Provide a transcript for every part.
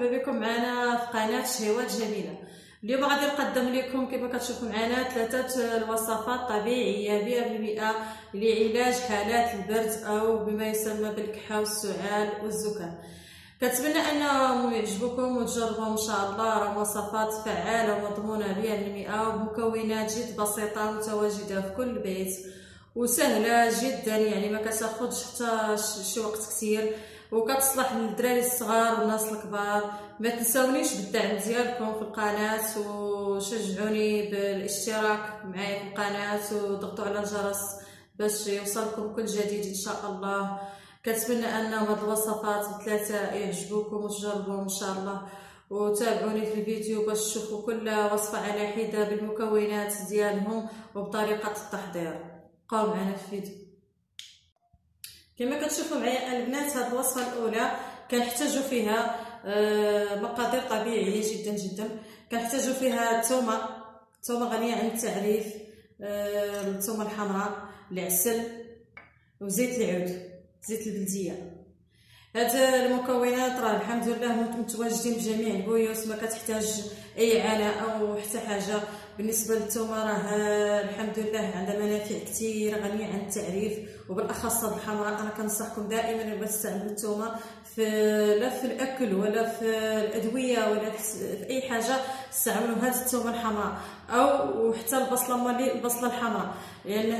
مرحبا بكم معنا في قناه شهوات جميله. اليوم غادي نقدم لكم كما كتشوفوا معنا 3 الوصفات طبيعيه 100% لعلاج حالات البرد او بما يسمى بالكحه والسعال والزكام. كنتمنى انهم يعجبوكم وتجربوهم ان شاء الله. راه وصفات فعاله ومضمونه 100% وبمكونات جد بسيطه متواجده في كل بيت وسهله جدا، يعني ما كتاخذش حتى شي وقت كثير وكتصلح للدراري الصغار والناس الكبار. ما تنساونيش بالدعم ديالكم في القناه وشجعوني بالاشتراك معايا في القناه وضغطوا على الجرس باش يوصلكم كل جديد ان شاء الله. كنتمنى ان هاد الوصفات ال3 يعجبوكم وتجربوهم ان شاء الله، وتابعوني في الفيديو باش تشوفوا كل وصفه على حده بالمكونات ديالهم وبطريقه التحضير. بقاو معنا في الفيديو. كما كتشوفوا معايا البنات، هاد الوصفه الاولى كنحتاجوا فيها مقادير طبيعيه جدا جدا. كنحتاجوا فيها الثومه غنيه عن التعريف، الثومه الحمراء، العسل وزيت العود، زيت البلديه. هاد المكونات راه الحمد لله متواجدين في جميع البيوت، ما كتحتاج اي عناء او حتى حاجه. بالنسبه للثومه راه الحمد لله عندها منافع كثير غنيه عن التعريف، وبالاخص هاد الحمراء. انا كنصحكم دائما الا بغيتوا تستعملوا الثومه لا في الاكل ولا في الادويه ولا في اي حاجه، استعملوا هاد الثومه الحمراء او حتى البصله الحمراء، لان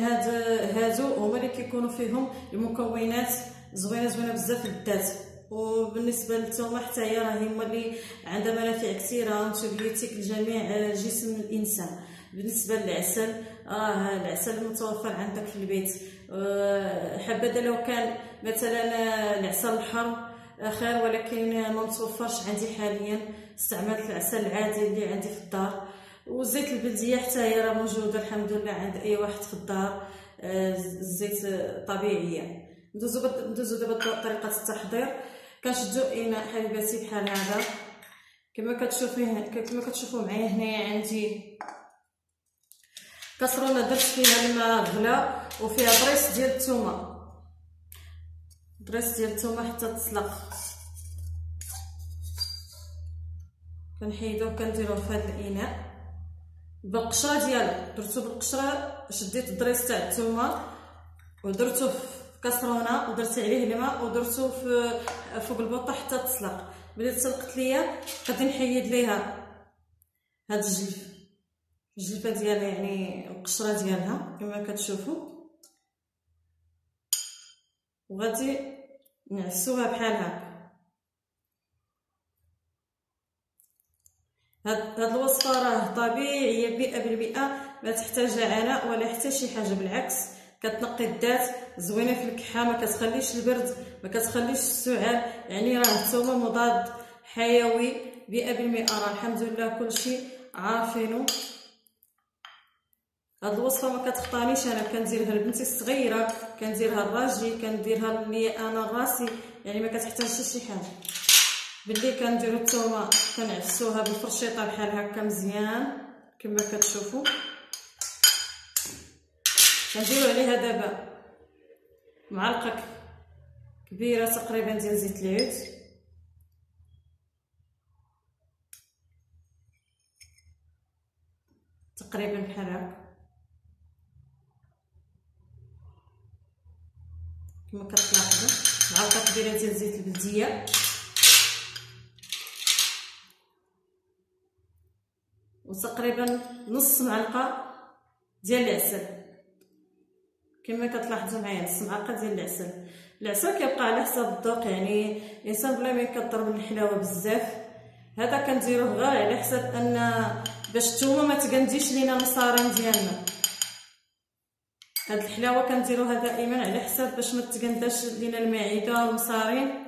هادو هما اللي كيكونوا فيهم المكونات زوينه بزاف للذات. وبالنسبه للثومه حتى هي راه هما اللي عندها منافع كثيره انتيبيوتيك لجميع جسم الانسان. بالنسبه للعسل، العسل متوفر عندك في البيت. حبذا لو كان مثلا العسل الحر خير، ولكن ما متوفرش عندي حاليا. استعملت العسل العادي اللي عندي في الدار. والزيت البلديه حتى هي راه موجوده الحمد لله عند اي واحد في الدار، الزيت طبيعيه. ندوزو دابا طريقه التحضير. كنشدو اناء حبيباتي بحال هذا كما كتشوفوا معايا. هنايا عندي كسرونه درت فيها الماء غلا وفيها بريس ديال الثومه حتى تسلق. كنحيدوه كنديروه في هذا الاناء بالقشره ديالو. درتو بالقشره، شديت الدريس تاع الثومه ودرتو في كسرونه ودرت عليه الماء ودرتو فوق البوطه حتى تسلق. ملي تسلقت ليا غادي نحيد ليها هاد الجلفه ديالها، يعني القشره ديالها كما كتشوفوا، وغادي نعسوها بحال هكا. هاد الوصفه راه طبيعيه 100%، ما تحتاج عناء ولا حتى شي حاجه، بالعكس كتنقي الذات، زوينه في الكحه، ما كتخليش البرد، ما كتخليش السعال. يعني راه الثومه مضاد حيوي 100%. راه الحمد لله كلشي عارفينه. هاد الوصفه ما كتخطانيش، انا كنديرها لبنتي الصغيره، كنديرها لراجلي، كنديرها لي انا راسي، يعني ما كتحتاجش شي حاجه. باللي كنديروا الثومه كنعفسوها بالفرشيطه بحال هكا مزيان كما كتشوفوا. كنديروا عليها دابا معلقه كبيره تقريبا ديال زيت العود، تقريبا بحال هكا كما كتلاحظوا. معلقه كبيره ديال زيت البلديه، وتقريبا نص معلقه ديال العسل كما كتلاحظوا معايا. نص معلقه ديال العسل كيبقى على حساب الذوق، يعني الانسان بلا ما يكثر من الحلاوه بزاف. هذا كنديروه غير على حساب ان باش الثومه ما تقنديش لينا المصارين ديالنا. هاد الحلاوه كنديروها دائما على حساب باش ما تقنداش لينا المعده والمصارين.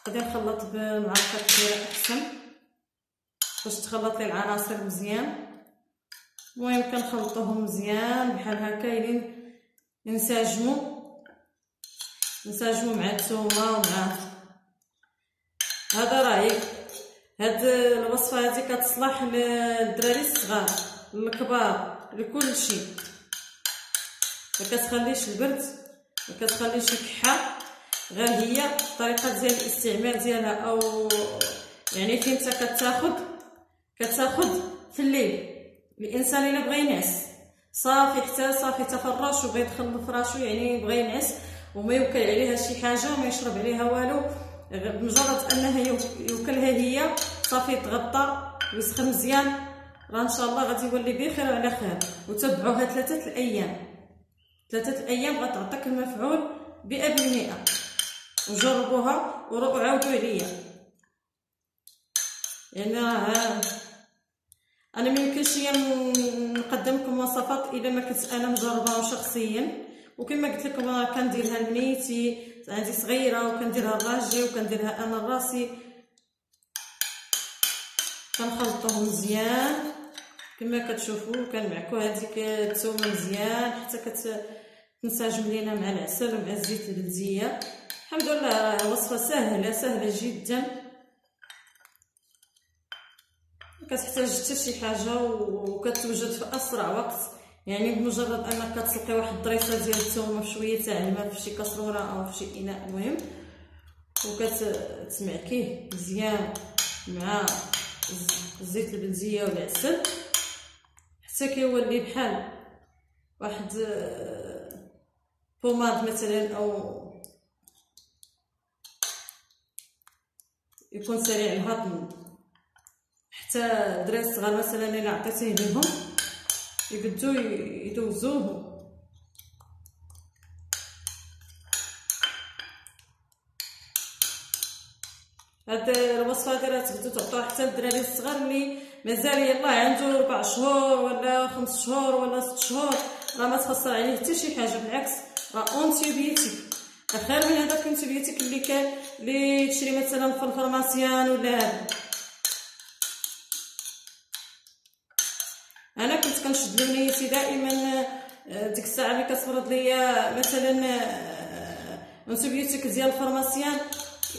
غادي نخلط بمعلقه كبيره احسن باش تخلط لي العناصر مزيان. المهم كنخلطوهم مزيان بحال هكا لين ينسجموا مع الثومه ومع هذا. راهي هاد الوصفه هذه كتصلح للدراري الصغار، للكبار، لكل شيء. ما كتخليش البرد، ما كتخليش الكحه، غير هي طريقه ديال الاستعمال ديالها، او يعني فين انت كتاخد في الليل. الانسان الا بغى ينعس صافي، حتى صافي تفرش وبغى يدخل لفراشو، يعني بغى ينعس وما يوكل عليها شي حاجه وما يشرب عليها والو، بمجرد انها يوكلها هي صافي يتغطى ويسخن مزيان، راه ان شاء الله غادي يولي بخير وعلى خير. وتبعوها 3 ايام، 3 ايام غتعطيك المفعول 100%. وجربوها وعاودوا عليا، يعني انا ميمكنش نقدم لكم وصفات الا ما كنت انا مجرباها شخصيا. وكما قلت لكم انا كنديرها لبنيتي، عندي صغيره وكنديرها لراجلي وكنديرها انا لراسي، كنخلطوهم مزيان كما كتشوفوا، كنمعكو هذيك الثومه مزيان حتى كتنسجم لينا مع العسل ومع الزيت البلديه. الحمد لله وصفه سهله جدا، كتحتاج حتى شي حاجه وكتوجد في اسرع وقت. يعني بمجرد انك كتسلقي واحد الضريسه ديال الثومه في شويه تاع الماء في شي كاسرونه او في شي اناء المهم، وكتسمعكيه مزيان مع الزيت البلديه والعسل حتى كيولي بحال واحد بوماد مثلا، او يكون سريع الهضم. حتى الدراري الصغار مثلا الا عطيتيه لهم يقدو يدوزوه. هاد الوصفه هادي راه تقدروا تعطوها حتى للدراري الصغار اللي مازال يلاه عنده 4 شهور ولا 5 شهور ولا 6 شهور، راه ما تخسر عليه حتى شي حاجه، بالعكس راه اونتيبيوتيك، خير من هذاك الانتيبيوتيك اللي تشري مثلا في الفارماسيان ولا هذا. انا كنت كنشد لبنيتي دائما ديك الساعه اللي كتفرض ليا مثلا انتيبيوتيك ديال الفارماسيان،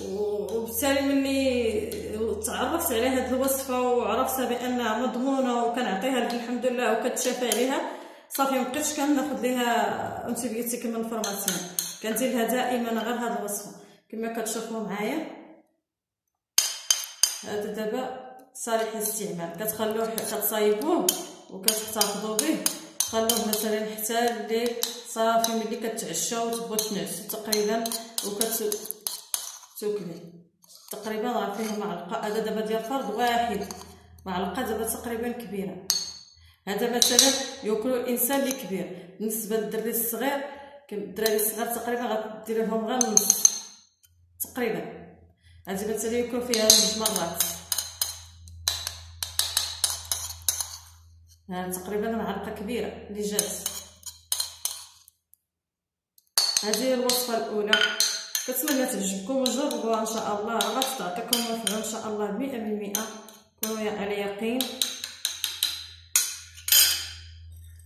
وبالتالي ملي تعرفت على هذه الوصفه وعرفتها بانها مضمونه وكنعطيها لك الحمد لله وكتشافى عليها، صافي مبقيتش كناخذ ليها انتيبيوتيك من الفارماسيان، كندير لها دائما غير هذه الوصفه كما كتشوفوا معايا. هذا دابا صالح للاستعمال، كتخلوه كتصايبوه وكتحتفظوا به، تخلوه مثلا حتى الليل صافي. ملي كتعشاو وتبغوا تنعسوا تقريبا وكتوكلوا تقريبا راه فيه معلقه، هذا دابا ديال فرد واحد، معلقه دابا تقريبا كبيره. هذا مثلا ياكلو الانسان اللي كبير. بالنسبه للدري الصغير، الدراري الصغار تقريبا غدير لهم غير نص تقريبا، هذه مثلا ياكلوا فيها 2 مرات، تقريبا معلقه كبيره اللي جات. هذه هي الوصفه الاولى، كنتمنى تعجبكم وجربوها ان شاء الله، غتعطيكم مفعول ان شاء الله 100%. كونوا على يقين.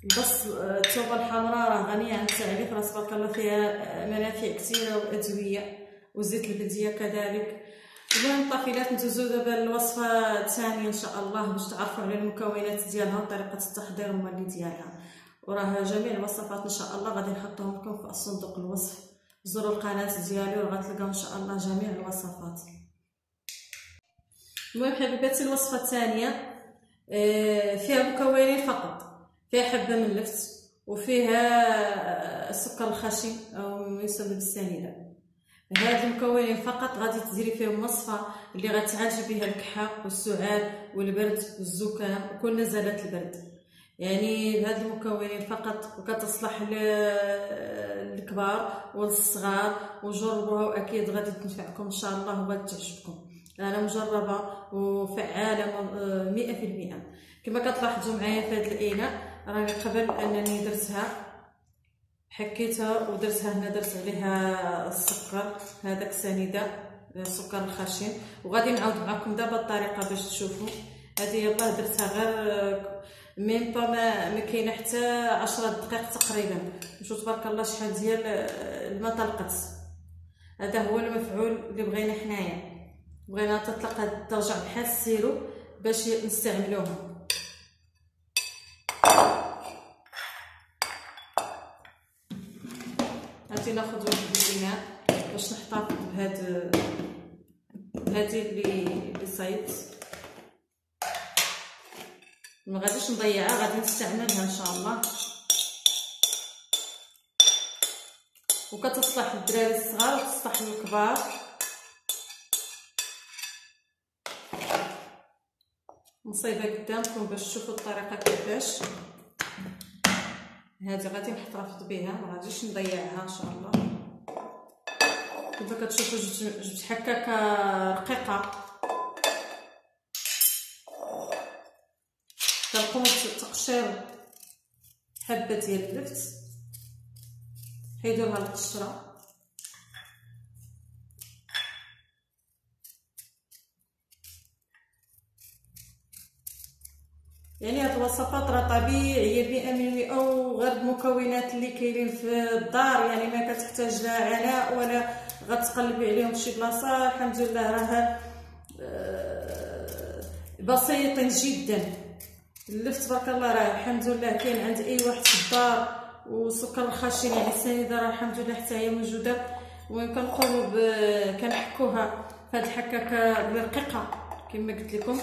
بس الثومه الحمراء راه غنيه عن التعريف، راه تبارك الله فيها منافع كثيره وادويه، والزيت البلديه كذلك. المهم طافيلات ندوزو دابا للوصفه الثانيه ان شاء الله باش تعرفوا على المكونات ديالها وطريقه التحضير ومالي ديالها. وراه جميع الوصفات ان شاء الله غادي نحطهم لكم في صندوق الوصف، زوروا القناه ديالي وغتلقاو ان شاء الله جميع الوصفات. المهم حبيباتي الوصفه الثانيه فيها مكونين فقط، فيها حبه من اللفت وفيها السكر الخشن او ما يسمى بالسنيده. هاد المكونين فقط غادي تديري فيهم وصفه اللي غتعالجي بها الكحه والسعال والبرد والزكام وكل نزلات البرد، يعني بهاد المكونين فقط، وكتصلح للكبار والصغار. وجربوها واكيد غادي تنفعكم ان شاء الله وغادي تعجبكم. انا مجربه وفعاله 100%. كما كتلاحظوا معايا في هاد الاناء راني قبل انني درتها حكيتها ودرتها هنا، درت عليها السكر هذاك سنيده السكر الخشن، وغادي نعاود معكم دابا الطريقه باش تشوفوا. هذه يلاه درتها غير ميم با ما كاينه حتى 10 دقائق تقريبا. شوف تبارك الله شحال ديال الماء طلقت. هذا هو المفعول اللي بغينا حنايا، بغينا تطلق ترجع بحال السيرو باش نستعملوها. غادي ناخذ واحد الاناء باش نحتفظ بهذه اللي صايبت. ما غاديش نضيعها، غادي نستعملها ان شاء الله. وكتصلح للدراري الصغار وتصلح للكبار. نصايبها قدامكم باش تشوفوا الطريقه كيفاش. هذه غادي نحتفظ بها، ما غاديش نضيعها ان شاء الله. كيف كتشوفوا جبت حكاكه رقيقه. كنقوم بتقشير حبه ديال اللفت، حيدوا لها القشره. يعني هاد الوصفات راه طبيعيه 100% وغير المكونات اللي كاينين في الدار، يعني ما كتحتاج لا عناء ولا غتقلبي عليهم شي بلاصه. الحمد لله راه بسيطين جدا. اللفت تبارك الله راه الحمد لله كاين عند اي واحد في الدار. وسكر الخشن يعني السنيده راه الحمد لله حتى هي موجوده. وكنقوموا كنحكوها فهاد الحكاكه رقيقه كما قلت لكم.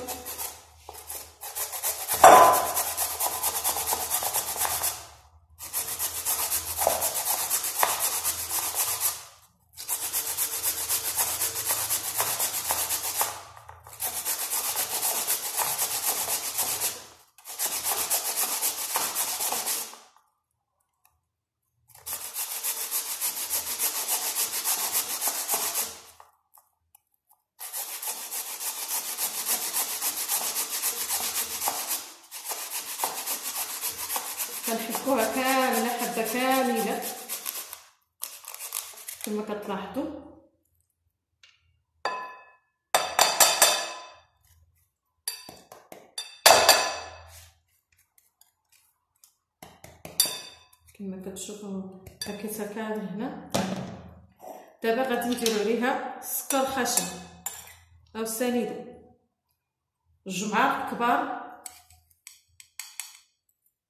كنحكوها كامله حبه كامله كما كتلاحظوا. كما كتشوفوا حكيتها كامل هنا. دابا غادي نديرو عليها السكر خشن او السنيده، جوج معالق كبار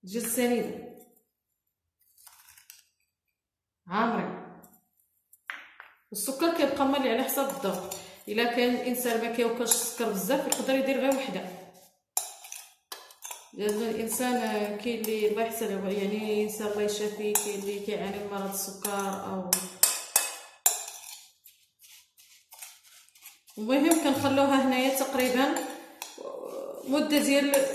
ديال السنيده عامرين. السكر كيبقى مالي على حساب الذوق. الا كان الانسان ما كيوكلش السكر بزاف يقدر يدير غير وحده، لان الانسان كاين اللي الله يحسن يعني انسان الله يشافيه، كاين اللي كيعاني من مرض السكر او المهم كنخلوها هنايا تقريبا مده ديال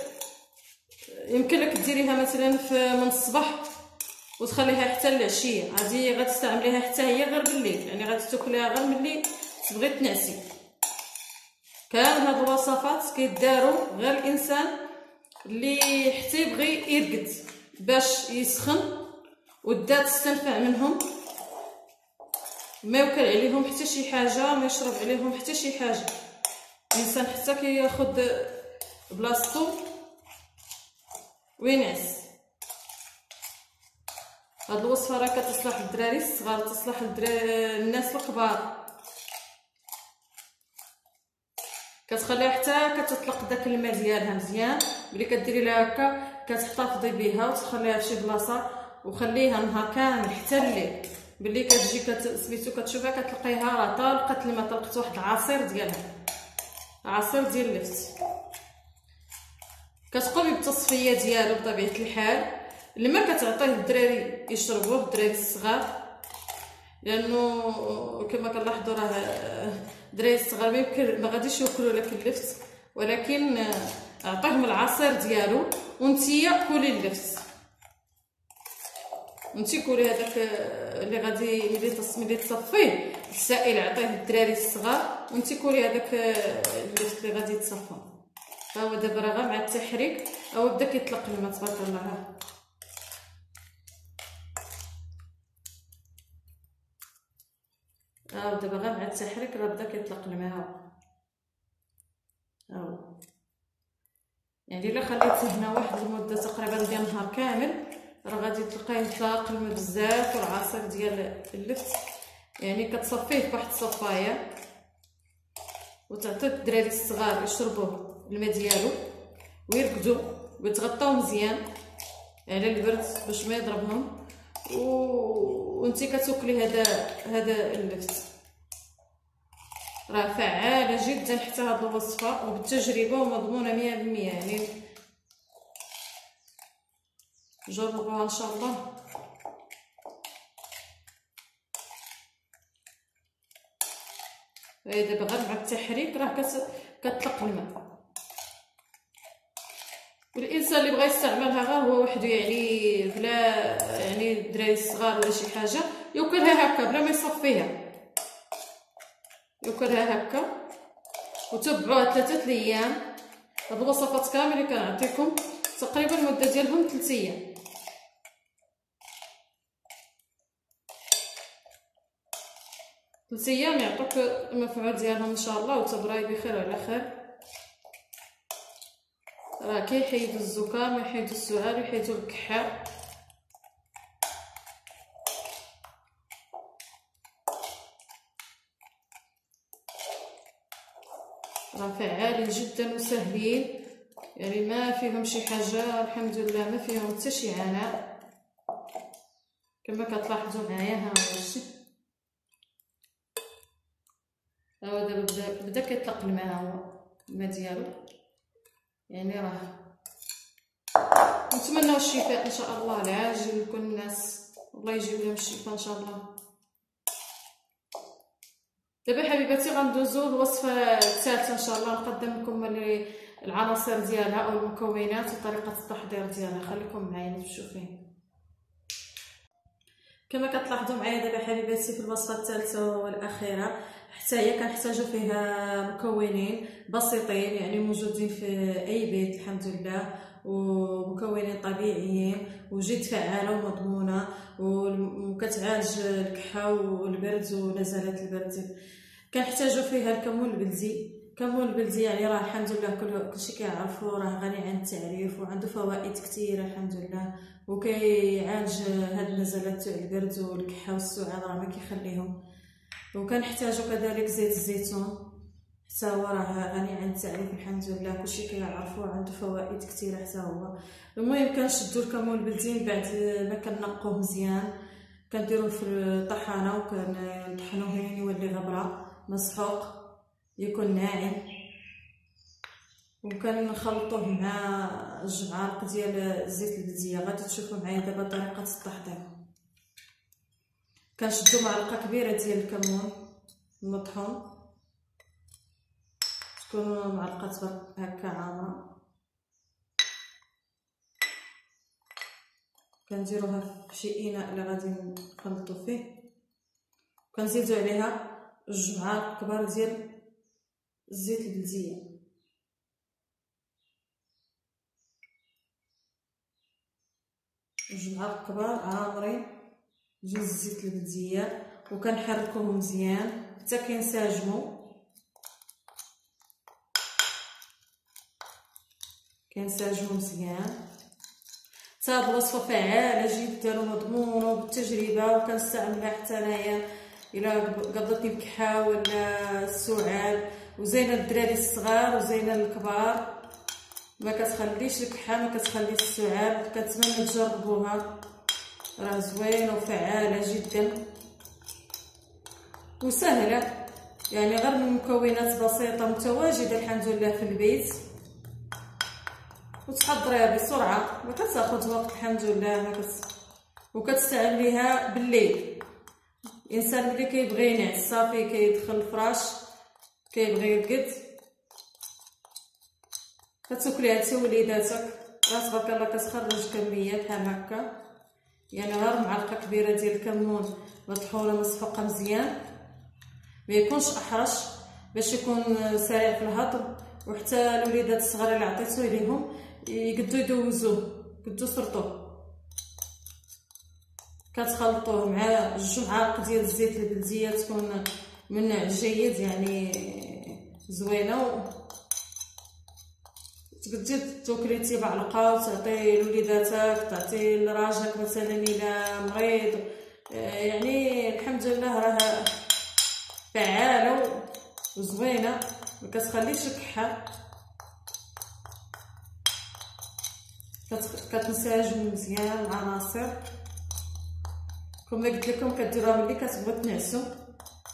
يمكن لك ديريها مثلا من الصباح وتخليها حتى العشيه. غادي غتستعمليها حتى هي غير بالليل، يعني غادي تاكليها غير ملي تبغي تنعسي. كان هاد الوصفات كيداروا غير الانسان اللي حتى يبغي يرقد باش يسخن والدات تستنفع منهم، ما يوكل عليهم حتى شي حاجه، ما يشرب عليهم حتى شي حاجه. الانسان حتى كياخذ بلاصتو وينعس. هاد الوصفه راه كتصلح للدراري الصغار، تصلح للناس الكبار. كتخليها حتى كتطلق داك الماء ديالها مزيان. ملي كديري لها هكا كتحتفظي بها وتخليها في شي بلاصه وخليها نهار كامل حتى الليل. ملي كتجي سميتو كتشوفها كتلقيها راه طالقت الماء، طلقت واحد العصير ديالها، عصير ديال اللفت. كتقومي بالتصفيه ديالو بطبيعه الحال. الماء كتعطيه للدراري يشربوه، الدراري الصغار، لانه كما كنلاحظوا راه الدراري الصغار ما غاديش ياكلوا لك اللفت، ولكن اعطيهم العصير ديالو وانتيا كولي اللفت. انتي كولي هذاك اللي غادي ملي تصفيه السائل عطيه للدراري الصغار، وانتي كولي هذاك اللفت اللي غادي يتصفى. ها هو دابا راه غير مع التحريك هو بدا كيطلق الماء تبارك الله. دابا غير مع التحريك راه بدا كيطلق الماء. ها يعني الا خليتيه هنا واحد المده تقريبا ديال نهار كامل راه غادي تلقايه طلاق الماء بزاف والعصير ديال اللفت. يعني كتصفيه بواحد الصفايه وتعطيه الدراري الصغار يشربوه الماء ديالو ويرقدوا ويتغطاو مزيان على البرد باش ما يضربهم. وانتي كتوكلي هذا اللفت. راه فعاله جدا حتى هاد الوصفه، وبالتجربه ومضمونه 100%. يعني جربوها ان شاء الله. دابا غير مع التحريك راه كتطلق الماء. والانسان اللي بغى يستعملها غير هو وحده، يعني بلا يعني الدراري الصغار ولا شي حاجه، ياكلها هكا بلا ما يصفيها، ياكلها هكا. وتبعوها 3 ايام. هاد الوصفات كامل اللي كنعطيكم تقريبا المده ديالهم 3 ايام. 3 ايام يعطوك المفعول ديالهم ان شاء الله، وتبراي بخير وعلى خير. راه كيحيدوا الزكام ويحيدوا السعال ويحيدوا الكحه. راه فعالين جدا وسهلين، يعني ما فيهم شي حاجه، الحمد لله ما فيهم حتى شي عناء كما كتلاحظوا معايا. ها هو الشي، ها هو دابا بدا كيطلق الماء، ها هو الماء ديالو. يعني راه نتمنوا الشفاء ان شاء الله العاجل لكل الناس، الله يجيب لهم الشفاء ان شاء الله. دابا حبيباتي غندوزو الوصفه الثالثه ان شاء الله، نقدم لكم العناصر ديالها او المكونات وطريقه التحضير ديالها. خليكم معايا تشوفوا فيه. كما كتلاحظوا معايا دابا حبيباتي في الوصفه الثالثه والاخيره، حتى هي كنحتاجوا فيها مكونين بسيطين يعني موجودين في اي بيت الحمد لله، ومكونين طبيعيين وجد فعاله ومضمونه وكتعالج الكحه والبرد ونزلات البرد. كنحتاجوا فيها الكمون البلدي. الكمون البلدي يعني راه الحمد لله كلشي كيعرفوا، راه غني عن التعريف وعنده فوائد كثيره الحمد لله، وكيعالج هاد النزلات تاع البرد والكحه والسعال راه ما كيخليهم. وكنحتاجوا كذلك زيت الزيتون، حتى هو راه غني عن التعريف الحمد لله، كلشي كيعرفوا عنده فوائد كثيره حتى هو. المهم كنشدوا الكمون البلدي بعد ما كنقوه مزيان، كنديروه في الطحانه وكنطحنوه يولي غبره مسحوق يكون ناعم، وكنخلطوه مع 2 معالق ديال الزيت البلديه. غادي تشوفوا معايا دابا طريقه التحضير. كنشدو معلقه كبيره ديال الكمون المطحون، تكون معلقه هكا عامره، كنديروها في شي اناء اللي غادي نخلطو فيه. كنزيدو عليها 2 معالق كبار ديال الزيت البلديه، 2 معالق كبار عامرين ديال الزيت البلديه، وكنحركوهم مزيان حتى كينسجموا. مزيان. حتى هاد الوصفه فعاله جدا ومضمونه وبالتجربه، وكنستعملها حتى انايا الا قضتني الكحه ولا السعال، وزينه للدراري الصغار وزينه للكبار، ما كتخليش الكحه ما كتخليش السعال. كنتمنى تجربوها، راه زوينه وفعاله جدا وسهله، يعني غير من مكونات بسيطه متواجده الحمد لله في البيت، وتحضريها بسرعه ما كتاخذ وقت الحمد لله. وكتستعمليها بالليل، الانسان ملي كيبغي ينعس صافي كيدخل الفراش كيبغي يرقد، كتاكليها انت ووليداتك، راه تبارك الله كتخرج كميه بحال هكا. يعني غير معلقه كبيره ديال الكمون مطحونه مسحوقه مزيان، ما يكونش احرش باش يكون سريع في الهضم، وحتى الوليدات الصغار اللي عطيتوه ليهم يقدروا يدوزوه يقدروا يسرطوه. كتخلطوه مع 2 معالق ديال الزيت البلديه، تكون من نوع جيد يعني زوينه، تقدري تاكلي معلقه وتعطي لوليداتك، تعطي لراجلك مثلا الا مريض. يعني الحمد لله راه فعاله وزوينه، ما كتخليش الكحه، كتنسجم مزيان العناصر. كما قلت لكم كديروها ملي كتبغيو تنعسوا،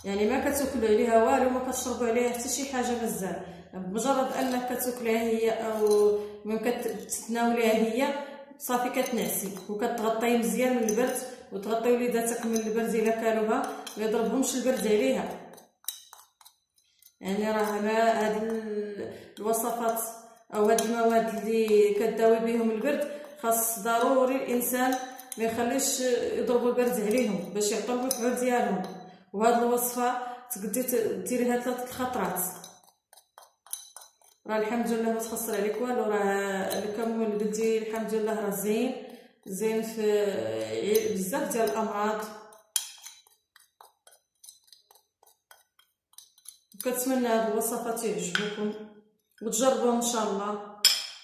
يعني ما كتاكلوا عليها والو، ما كتشربوا عليها حتى شي حاجه مزال، بمجرد انك كتاكلها هي او من كتناوليها هي صافي كتنعسي وكتغطي مزيان من البرد، وتغطي وليداتك من البرد الا كالوها، ما يضربهمش البرد عليها. يعني راه هاد الوصفات او هاد المواد اللي كداوي بهم البرد خاص ضروري الانسان ما يخليش يضربوا البرد عليهم باش يعطوا المفعول ديالهم. وهاد الوصفه تقدري ديريها 3 الخطرات، راه الحمد لله ما تخسر عليك والو. راه الكمون البلدي الحمد لله راه زين في بزاف ديال الامراض. كنتمنى هاد الوصفات يعجبوكم وتجربوهم ان شاء الله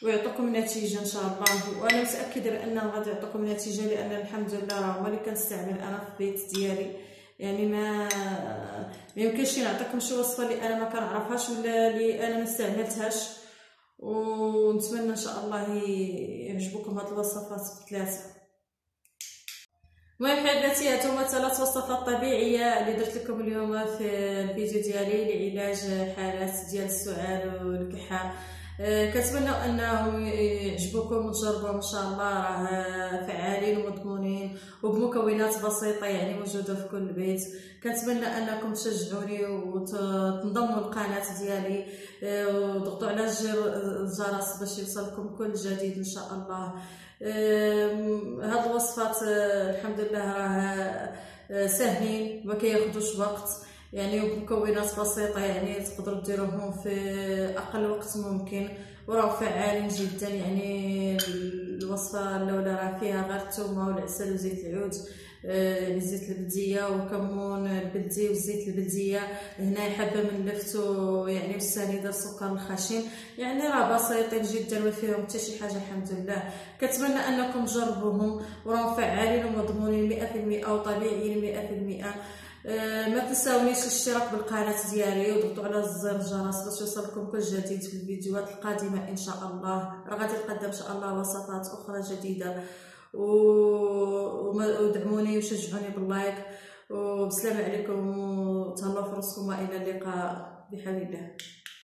ويعطوكم نتيجه ان شاء الله، وانا متاكده بانهم غادي يعطوكم نتيجه، لان الحمد لله راه هما اللي كنستعمل انا في البيت ديالي. يعني ما يمكنش نعطيكم شي وصفه اللي انا ما كنعرفهاش ولا اللي انا ما استعملتهاش. ونتمنى ان شاء الله يعجبوكم هاد الوصفات ب3. المهم حبيباتي، هاتوما 3 وصفات طبيعيه اللي درت لكم اليوم في الفيديو ديالي لعلاج حالات ديال السعال والكحه. كنتمنى انهم يعجبوكم وتجربوهم ان شاء الله. راه فعالين ومضمونين وبمكونات بسيطه يعني موجوده في كل بيت. كنتمنى انكم تشجعوني وتنضموا للقناه ديالي وضغطوا على الجرس باش يوصلكم كل جديد ان شاء الله. هاد الوصفات الحمد لله راه ساهلين ما كياخذوش وقت، يعني بمكونات بسيطه، يعني تقدروا ديروهم في اقل وقت ممكن، وراه فعالين جدا. يعني الوصفه الاولى راه فيها غير الثومه والعسل وزيت العود، الزيت البلديه وكمون البلدي والزيت البلديه. هنا حبه من اللفت يعني والسنيده السكر الخشن، يعني راه بسيطين جدا ما فيهم حتى شي حاجه الحمد لله. كنتمنى انكم تجربوهم وراهم فعالين ومضمونين 100% وطبيعيين 100%. ما تنساونيش الاشتراك بالقناه ديالي وضغطوا على زر الجرس باش يوصلكم كل جديد في الفيديوهات القادمه ان شاء الله. راه غادي نقدم ان شاء الله وصفات اخرى جديده، ودعموني وشجعوني باللايك. وبسلامه عليكم وتهلاو في راسكم والى اللقاء بحول الله.